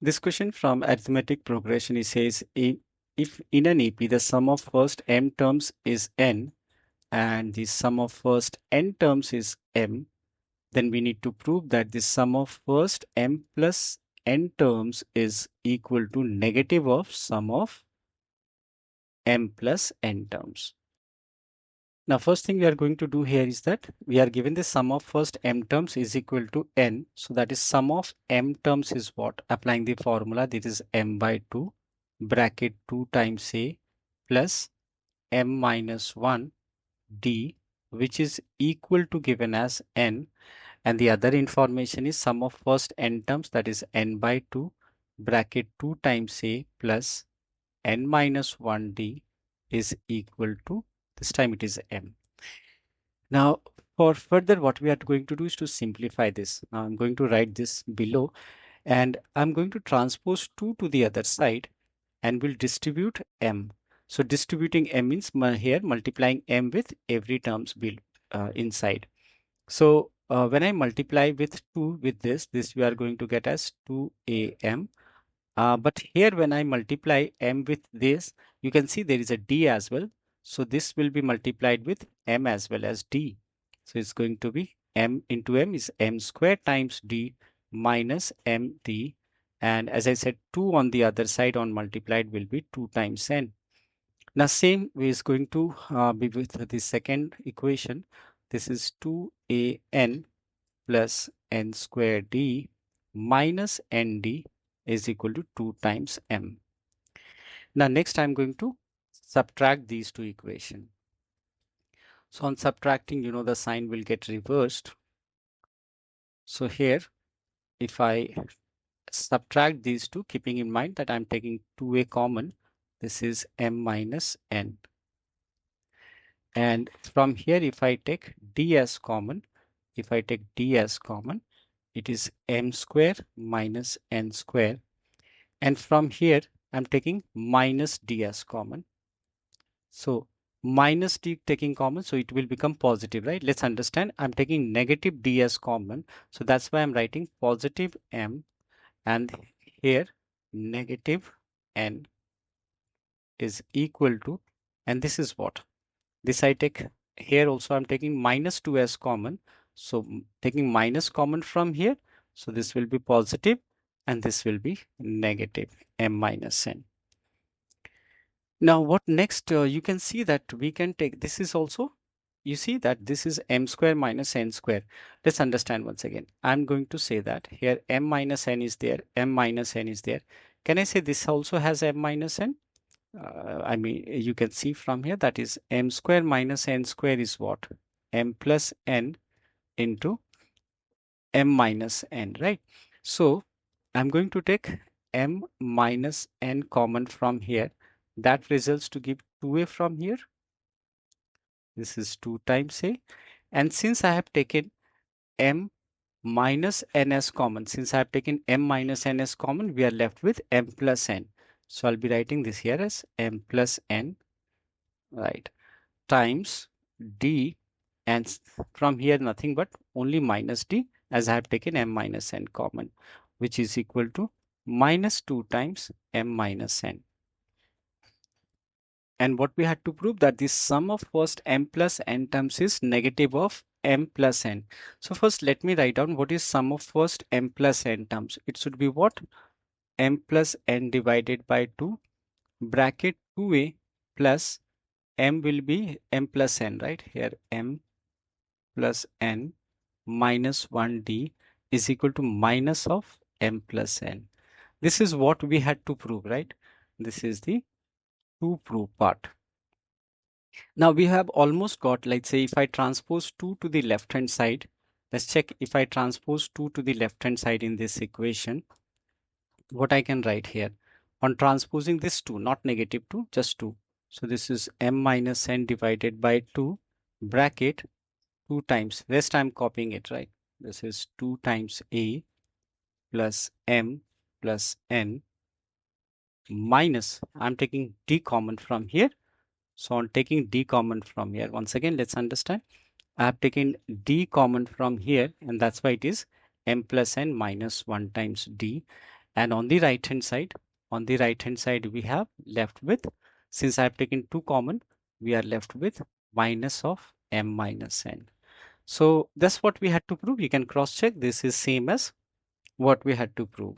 This question from Arithmetic Progression, it says if in an AP the sum of first m terms is n and the sum of first n terms is m, then we need to prove that the sum of first m plus n terms is equal to negative of sum of m plus n terms. Now, first thing we are going to do here is that we are given the sum of first m terms is equal to n. So that is sum of m terms is what? Applying the formula, this is m by 2 bracket 2 times a plus m minus 1 d, which is equal to given as n. And the other information is sum of first n terms, that is n by 2 bracket 2 times a plus n minus 1 d is equal to, this time it is m. Now, for further, what we are going to do is to simplify this. Now, I'm going to write this below and I'm going to transpose 2 to the other side and will distribute m. So distributing m means here multiplying m with every terms inside. So when I multiply with 2 with this we are going to get as 2am. But here when I multiply m with this, you can see there is a d as well. So this will be multiplied with m as well as d. So it's going to be m into m is m square times d minus md. And as I said, 2 on the other side on multiplied will be 2 times n. Now same way is going to be with the second equation. This is 2an plus n square d minus nd is equal to 2 times m. Now next I'm going to subtract these two equations. So on subtracting, the sign will get reversed. So here, if I subtract these two, keeping in mind that I'm taking 2a common, this is m minus n. And from here, if I take d as common, it is m square minus n square. And from here, I'm taking minus d as common. So minus d taking common, so it will become positive, right? Let's understand. I'm taking negative d as common. So that's why I'm writing positive m and here negative n is equal to, and this is what? This I take here also, I'm taking minus 2 as common. So taking minus common from here. So this will be positive and this will be negative m minus n. Now what next? You can see that we can take, this is also, you see that this is m square minus n square. Let's understand once again. I'm going to say that here m minus n is there, m minus n is there. Can I say this also has m minus n? I mean, you can see from here that is m square minus n square is what? M plus n into m minus n, right? So I'm going to take m minus n common from here. That results to give 2a from here. This is 2 times a. And since I have taken m minus n as common, we are left with m plus n. So I'll be writing this here as m plus n, right, times d, and from here nothing but only minus d, as I have taken m minus n common, which is equal to minus 2 times m minus n. And what we had to prove that the sum of first m plus n terms is negative of m plus n. So first let me write down what is sum of first m plus n terms. It should be what? M plus n divided by 2 bracket 2a plus m will be m plus n, right? Here m plus n minus 1d is equal to minus of m plus n. This is what we had to prove, right? This is the to prove part. Now we have almost got, let's say if I transpose 2 to the left hand side, let's check if I transpose 2 to the left hand side in this equation, what I can write here. On transposing this 2, not negative 2, just 2. So this is m minus n divided by 2 bracket 2 times, rest I'm copying it, right? This is 2 times a plus m plus n minus, I'm taking d common from here. So on taking d common from here, once again, let's understand. I have taken d common from here, and that's why it is m plus n minus 1 times d. And on the right hand side, we have left with, since I have taken 2 common, we are left with minus of m minus n. So that's what we had to prove. You can cross check. This is same as what we had to prove.